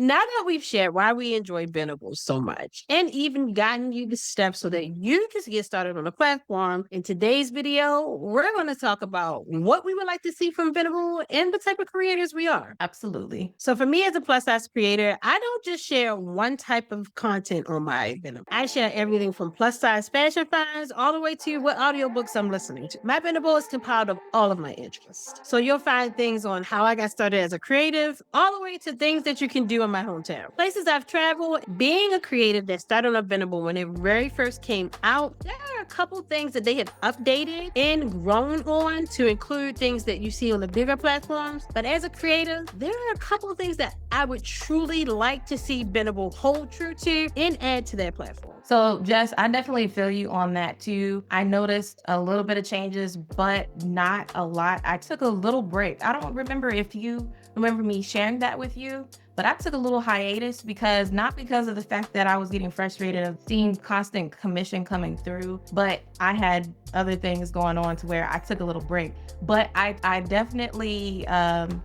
Now that we've shared why we enjoy Benable so much and even gotten you the steps so that you can get started on the platform, in today's video, we're going to talk about what we would like to see from Benable and the type of creators we are. Absolutely. So for me as a plus size creator, I don't just share one type of content on my Benable. I share everything from plus size fashion finds all the way to what audiobooks I'm listening to. My Benable is compiled of all of my interests. So you'll find things on how I got started as a creative, all the way to things that you can do in my hometown. Places I've traveled. Being a creative that started on Benable when it very first came out, there are a couple things that they have updated and grown on to include things that you see on the bigger platforms. But as a creator, there are a couple of things that I would truly like to see Benable hold true to and add to their platform. So, Jess, I definitely feel you on that too. I noticed a little bit of changes, but not a lot. I took a little break. I don't remember if you remember me sharing that with you, but I took a little hiatus not because of the fact that I was getting frustrated of seeing constant commission coming through, but I had other things going on to where I took a little break. But I definitely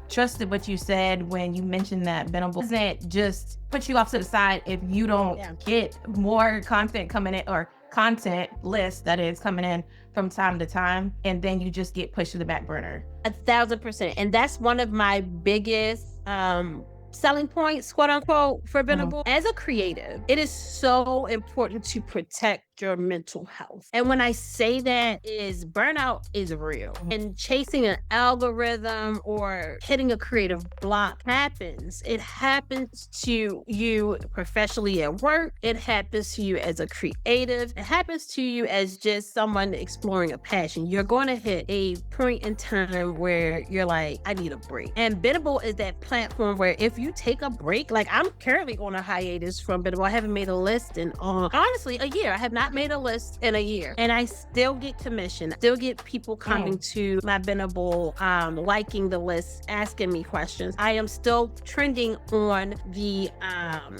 trusted what you said when you mentioned that Benable doesn't just put you off to the side if you don't get more content coming in, or content list that is coming in from time to time, and then you just get pushed to the back burner. 1,000%. And that's one of my biggest selling points, quote unquote, for Benable. As a creative, it is so important to protect your mental health. And when I say that, is burnout is real. And chasing an algorithm or hitting a creative block happens. It happens to you professionally at work. It happens to you as a creative. It happens to you as just someone exploring a passion. You're going to hit a point in time where you're like, I need a break. And Benable is that platform where if you take a break, like I'm currently on a hiatus from Benable. I haven't made a list in honestly a year. I have not made a list in a year, and I still get commission. Still get people coming to my Benable, liking the list, asking me questions. I am still trending on the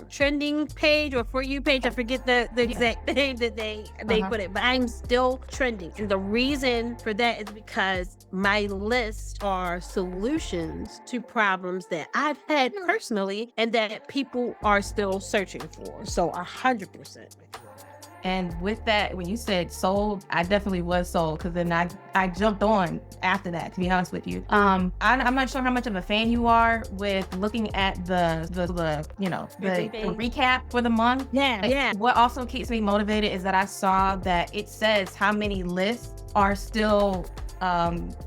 trending page or For You page. I forget the exact name that they put it, but I'm still trending. And the reason for that is because my lists are solutions to problems that I've had personally and that people are still searching for. So 100%. And with that, when you said sold, I definitely was sold, because then I jumped on after that, to be honest with you. I'm not sure how much of a fan you are with looking at the recap for the month. Yeah. What also keeps me motivated is that I saw that it says how many lists are still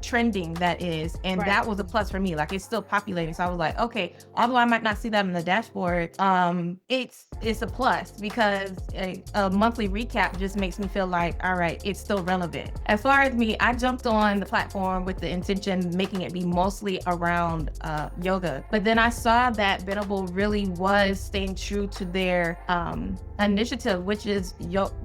trending, that is, and that was a plus for me. Like, it's still populating, so I was like, okay, although I might not see that in the dashboard, it's a plus, because a monthly recap just makes me feel like, all right, it's still relevant. As far as me, I jumped on the platform with the intention making it be mostly around yoga, but then I saw that Benable really was staying true to their initiative, which is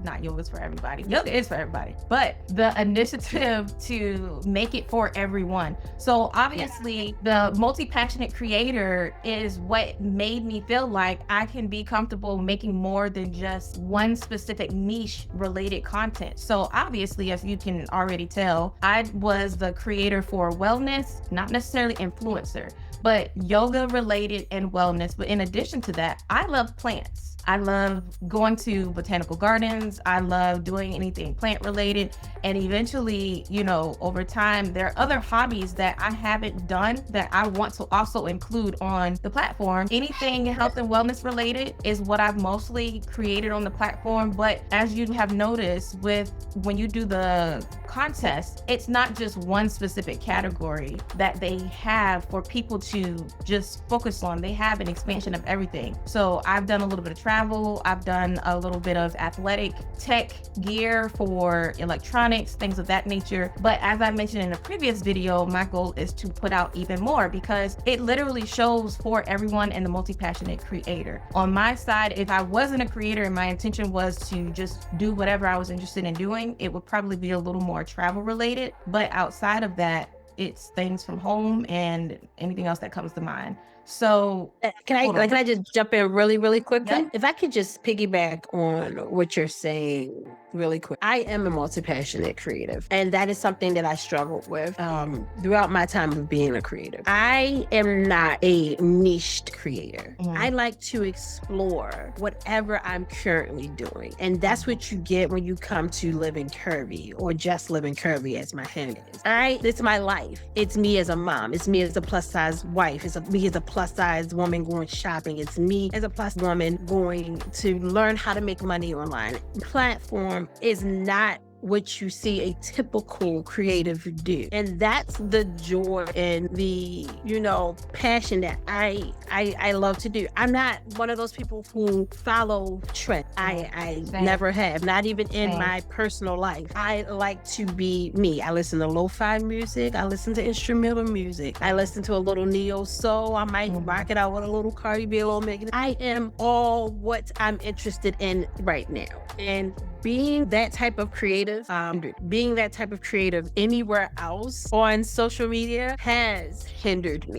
not yoga's for everybody. Yoga is for everybody, but the initiative to make it for everyone. So obviously the multi-passionate creator is what made me feel like I can be comfortable making more than just one specific niche related content. So obviously, as you can already tell, I was the creator for wellness, not necessarily influencer, but yoga related and wellness. But in addition to that, I love plants. I love going to botanical gardens. I love doing anything plant related. And eventually, over time, there are other hobbies that I haven't done that I want to also include on the platform. Anything health and wellness related is what I've mostly created on the platform. But as you have noticed, when you do the contest, it's not just one specific category that they have for people to just focus on. They have an expansion of everything. So I've done a little bit of travel. I've done a little bit of athletic tech gear for electronics, things of that nature. But as I mentioned in a previous video, my goal is to put out even more, because it literally shows for everyone in the multi-passionate creator. On my side, if I wasn't a creator and my intention was to just do whatever I was interested in doing, it would probably be a little more travel related. But outside of that, it's things from home and anything else that comes to mind. So can I just jump in really, really quickly? Yeah. If I could just piggyback on what you're saying really quick. I am a multi-passionate creative, and that is something that I struggled with throughout my time of being a creative. I am not a niched creator. I like to explore whatever I'm currently doing, and that's what you get when you come to Living Curvy, or just Living Curvy as my handle is. It's my life. It's me as a mom. It's me as a plus size wife. It's me as a plus size woman going shopping. It's me as a plus woman going to learn how to make money online. Platform is not what you see a typical creative do. And that's the joy and the, passion that I love to do. I'm not one of those people who follow trends. I never have, not even in my personal life. I like to be me. I listen to lo-fi music. I listen to instrumental music. I listen to a little neo soul. I might rock it out with a little Cardi B, a little Megan. I am all what I'm interested in right now. And being that type of creative, anywhere else on social media has hindered me.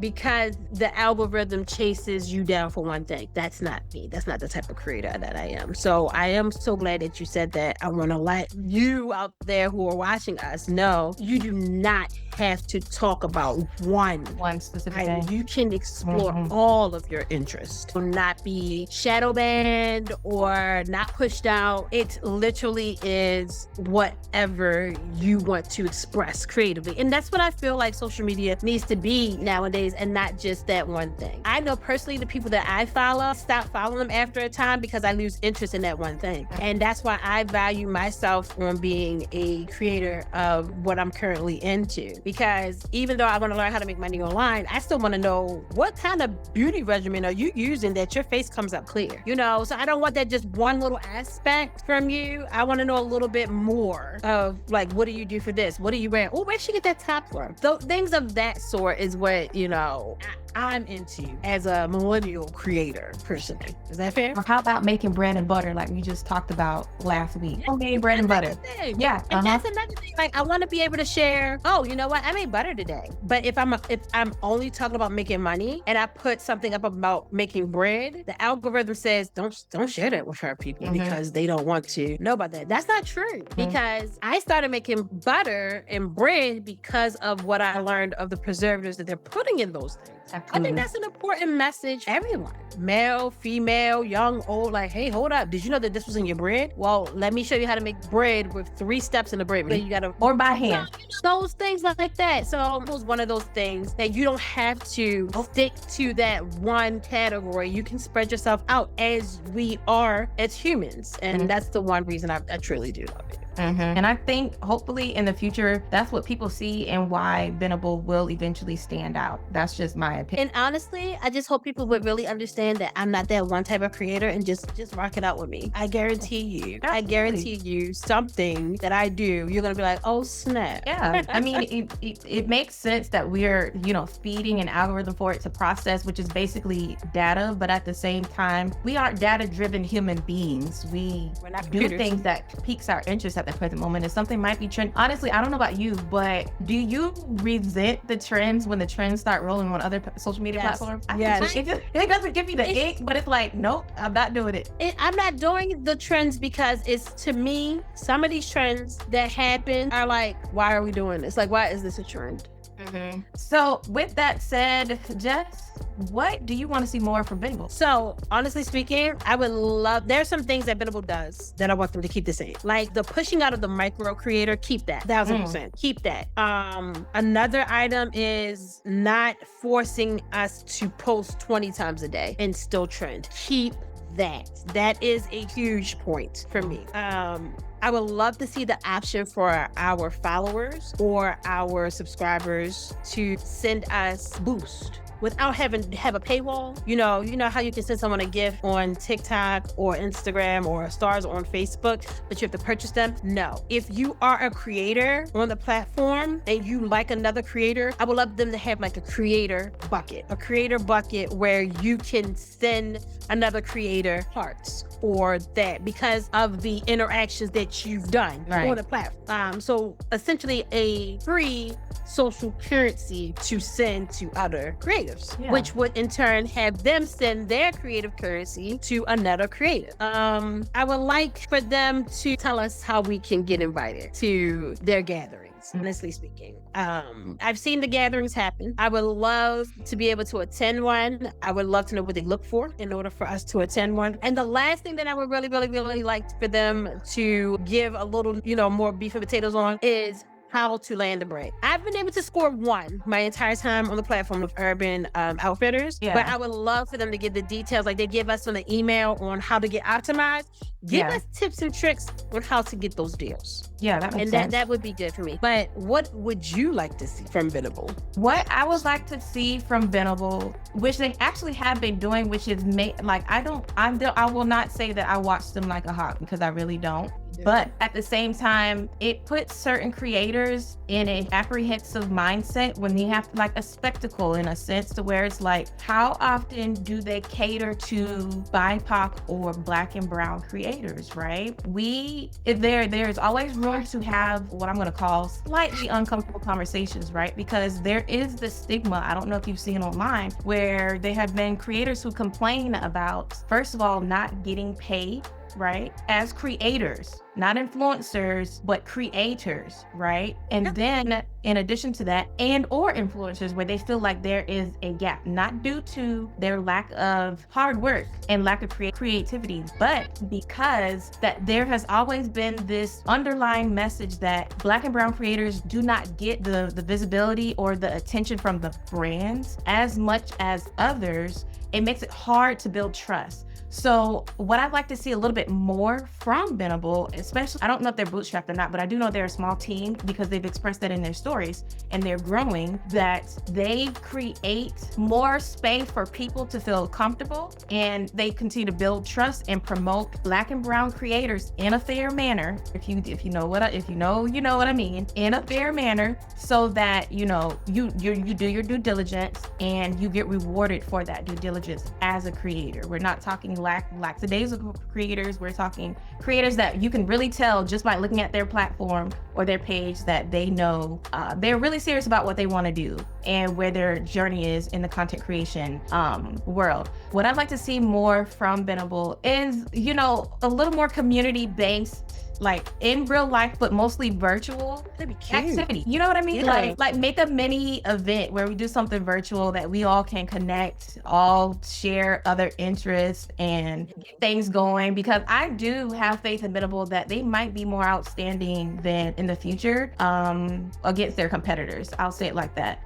Because the algorithm chases you down for one thing. That's not me. That's not the type of creator that I am. So I am so glad that you said that. I want to let you out there who are watching us know you do not have to talk about one specific thing. You can explore all of your interests. Will not be shadow banned or not pushed out. It literally is whatever you want to express creatively. And that's what I feel like social media needs to be nowadays, and not just that one thing. I know personally the people that I follow, stop following them after a time because I lose interest in that one thing. And that's why I value myself on being a creator of what I'm currently into. Because even though I want to learn how to make money online, I still want to know what kind of beauty regimen are you using that your face comes up clear. So I don't want that just one little aspect from you. I want to know a little bit more of, like, what do you do for this? What are you wearing? Oh, where'd she get that top from? So things of that sort is what, I'm into as a millennial creator personally. Is that fair? Or how about making bread and butter like we just talked about last week? Homemade bread and butter. Yeah. And that's another thing. Like, I want to be able to share, oh, you know what? I made butter today. But if I'm only talking about making money and I put something up about making bread, the algorithm says don't share that with her people because they don't want to know about that. That's not true, because I started making butter and bread because of what I learned of the preservatives that they're putting in those things. I think that's an important message. Everyone, male, female, young, old, like, hey, hold up. Did you know that this was in your bread? Well, let me show you how to make bread with 3 steps in the bread. Then you gotta, or by hand. Those things like that. So it was one of those things that you don't have to stick to that one category. You can spread yourself out as we are as humans. And that's the one reason I truly do love it. And I think hopefully in the future, that's what people see and why Beneble will eventually stand out. That's just my opinion. And honestly, I just hope people would really understand that I'm not that one type of creator and just rock it out with me. I guarantee you something that I do, you're going to be like, oh, snap. Yeah. I mean, it makes sense that we're, feeding an algorithm for it to process, which is basically data. But at the same time, we aren't data-driven human beings. We're not do things that piques our interest at the present moment. If something might be trend, honestly, I don't know about you, but do you resent the trends when the trends start rolling on other social media platforms? It doesn't give me the ick, but it's like, nope, I'm not doing it. I'm not doing the trends because it's, to me, some of these trends that happen are like, why are we doing this? Like, why is this a trend? So with that said, Jess, what do you want to see more from Beneble? So honestly speaking, there's some things that Beneble does that I want them to keep the same. Like the pushing out of the micro creator, keep that 1,000%. Keep that. Another item is not forcing us to post 20 times a day and still trend. Keep that is a huge point for me. I would love to see the option for our followers or our subscribers to send us boost without having to have a paywall. You know how you can send someone a gift on TikTok or Instagram or stars on Facebook, but you have to purchase them? No. If you are a creator on the platform and you like another creator, I would love them to have like a creator bucket where you can send another creator hearts or that, because of the interactions that that you've done on the platform. So essentially a free social currency to send to other creatives, which would in turn have them send their creative currency to another creative. I would like for them to tell us how we can get invited to their gatherings, honestly speaking. I've seen the gatherings happen. I would love to be able to attend one. I would love to know what they look for in order for us to attend one. And the last thing that I would really, really, really like for them to give a little, more beef and potatoes on is how to land a brand. I've been able to score one my entire time on the platform of Urban Outfitters, but I would love for them to give the details like they give us on the email on how to get optimized. Give us tips and tricks on how to get those deals. Yeah, that makes sense. That would be good for me. But what would you like to see from Beneble? What I would like to see from Beneble, which they actually have been doing, which is I will not say that I watch them like a hawk because I really don't. But at the same time, it puts certain creators in an apprehensive mindset when they have like a spectacle in a sense to where it's like, how often do they cater to BIPOC or Black and brown creators, right? There's always room to have what I'm going to call slightly uncomfortable conversations, right? Because there is the stigma, I don't know if you've seen online, where there have been creators who complain about, first of all, not getting paid, right? As creators, not influencers, but creators, right? And then in addition to that, or influencers where they feel like there is a gap, not due to their lack of hard work and lack of creativity, but because that there has always been this underlying message that Black and brown creators do not get the visibility or the attention from the brands as much as others. It makes it hard to build trust. So what I'd like to see a little bit more from Beneble, especially, I don't know if they're bootstrapped or not, but I do know they're a small team because they've expressed that in their stories and they're growing, that they create more space for people to feel comfortable and they continue to build trust and promote Black and brown creators in a fair manner. If you know what I mean, in a fair manner, so that, you do your due diligence and you get rewarded for that due diligence as a creator. We're not talking like today's creators, we're talking creators that you can really tell just by looking at their platform or their page that they know they're really serious about what they want to do and where their journey is in the content creation world. What I'd like to see more from Beneble is, a little more community based, like in real life, but mostly virtual activity. You know what I mean? Yeah. Like make a mini event where we do something virtual that we all can connect, all share other interests and get things going, because I do have faith in Beneble that they might be more outstanding than in the future against their competitors. I'll say it like that.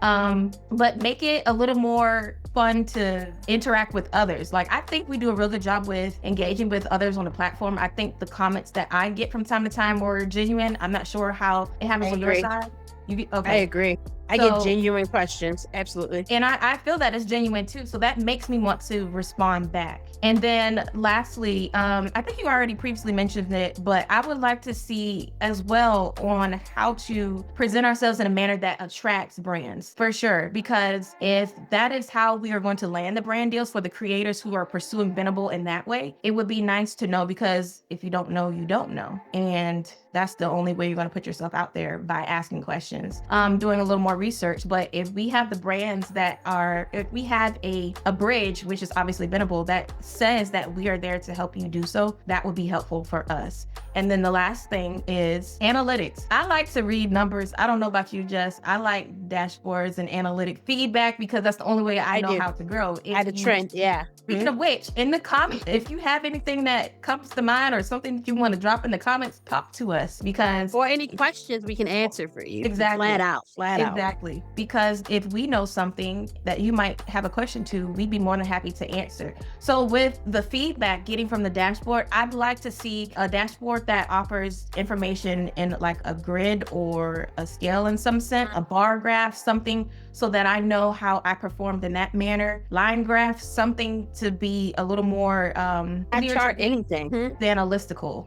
But make it a little more fun to interact with others. Like, I think we do a real good job with engaging with others on the platform. I think the comments that I get from time to time were genuine. I'm not sure how it happens on your side. Okay. I agree. I get genuine questions. Absolutely. And I feel that it's genuine too. So that makes me want to respond back. And then lastly, I think you already previously mentioned it, but I would like to see as well on how to present ourselves in a manner that attracts brands, for sure. Because if that is how we are going to land the brand deals for the creators who are pursuing Beneble in that way, it would be nice to know, because if you don't know, you don't know. And that's the only way you're going to put yourself out there, by asking questions, doing a little more research. But if we have the brands if we have a bridge, which is obviously Beneble, that says that we are there to help you do so, that would be helpful for us. And then the last thing is analytics. I like to read numbers. I don't know about you, Jess. I like dashboards and analytic feedback because that's the only way I know how to grow. At a trend, yeah. Speaking of which, in the comments, if you have anything that comes to mind or something that you want to drop in the comments, talk to us, because or any questions we can answer for you. Exactly. Flat out. Exactly. Because if we know something that you might have a question to, we'd be more than happy to answer. So with the feedback getting from the dashboard, I'd like to see a dashboard that offers information in like a grid or a scale in some sense, a bar graph, something so that I know how I performed in that manner. Line graph, something to be a little more I chart anything than a listicle.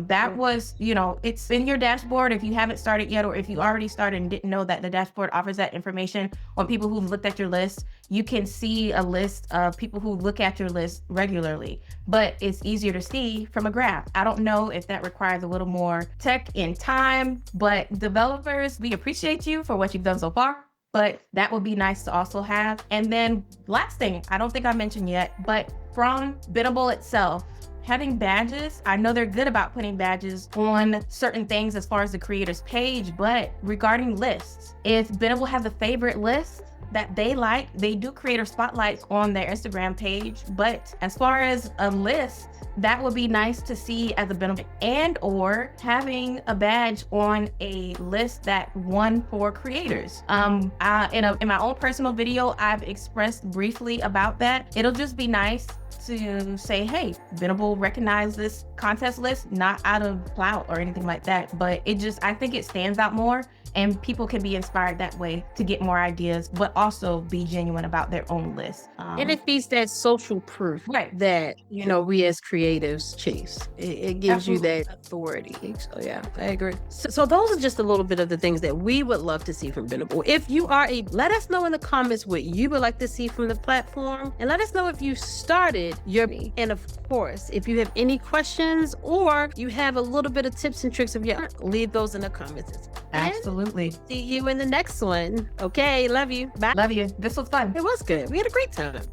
That was, it's in your dashboard if you haven't started yet, or if you already started and didn't know that the dashboard offers that information on people who've looked at your list. You can see a list of people who look at your list regularly, but it's easier to see from a graph. I don't know if that that requires a little more tech and time. But developers, we appreciate you for what you've done so far. But that would be nice to also have. And then last thing, I don't think I mentioned yet, but from Beneble itself, having badges, I know they're good about putting badges on certain things as far as the creator's page, but regarding lists, if Beneble has a favorite list that they like, they do creator spotlights on their Instagram page. But as far as a list, that would be nice to see as a benefit, and or having a badge on a list that won for creators. In my own personal video, I've expressed briefly about that. It'll just be nice to say, hey, Beneble recognized this contest list, not out of clout or anything like that, but I think it stands out more, and people can be inspired that way to get more ideas, but also be genuine about their own list. And it feeds that social proof that, we as creatives chase. It gives you that authority. So yeah, I agree. So those are just a little bit of the things that we would love to see from Beneble. If you are let us know in the comments what you would like to see from the platform, and let us know if you started your, and of course, if you have any questions or you have a little bit of tips and tricks of your, leave those in the comments. Absolutely. See you in the next one. Okay, love you. Bye. Love you. This was fun. It was good. We had a great time.